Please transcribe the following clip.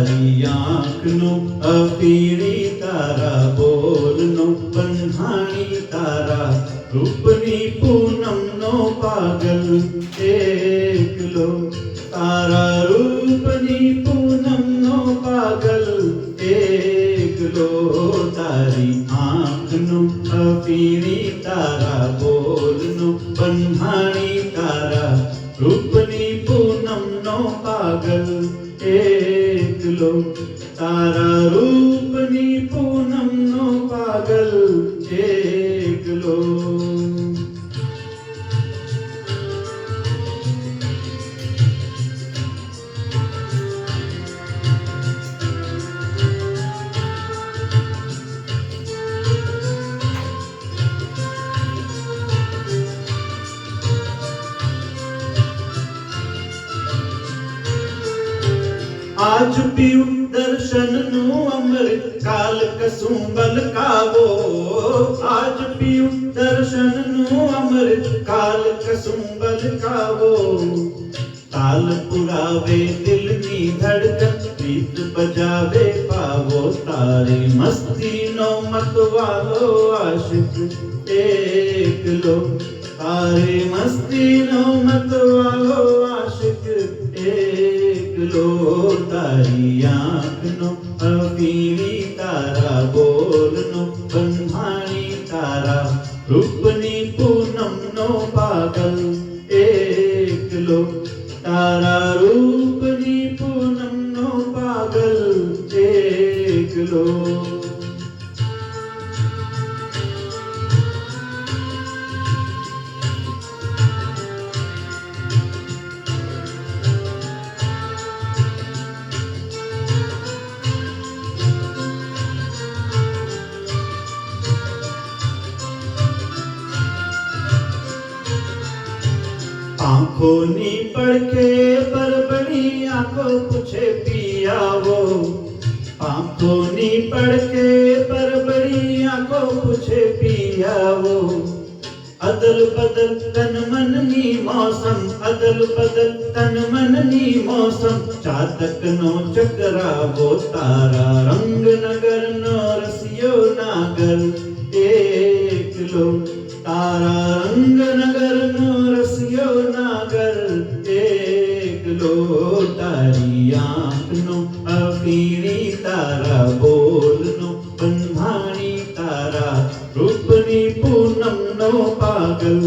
તારી આંખનો અફીણી તારા બોલનો બંધાણી તારા રૂપની પૂનમનો પાગલ એકલો તારા રૂપની પૂનમનો પાગલ એકલો તારી આંખનો અફીણી તારા બોલનો બંધાણી તારા રૂપની પૂનમનો પાગલ એકલો તારા રૂપની પૂનમનો પાગલ એકલો आज पीऊ दर्शनનું અમૃત કાલ કસું બલકાવો આજ પીऊ દર્શનનું અમૃત કાલ કસું બલકાવો તાલ પુરાવે દિલની ધડકન પ્રીત બજાવે પાવો તારી મસ્તીનો મતવાલો આશિક એકલો તારી મસ્તીનો મતવાલો આશિક એકલો તારી આંખનો અફીણી તારા બોલનો બંધાણી તારા રૂપની પૂનમનો પાગલ એકલો તારા રૂપની પૂનમનો પાગલ એકલો आँखोनी पड़के बरबड़ी आँखों पूछे पियावो आँखोनी पड़के बरबड़ी आँखों पूछे पियावो अदल बदल तन मननी मौसम अदल बदल तन मननी मौसम चातकनो चकरावो तारा रंग नगर नो रसियो नागर एकलो तारा रंग नगर नो रसियो नागर एकलो तारी आँखनो अफीणी तारा बोलनो બંધાણી તારા રૂપની પૂનમનો પાગલ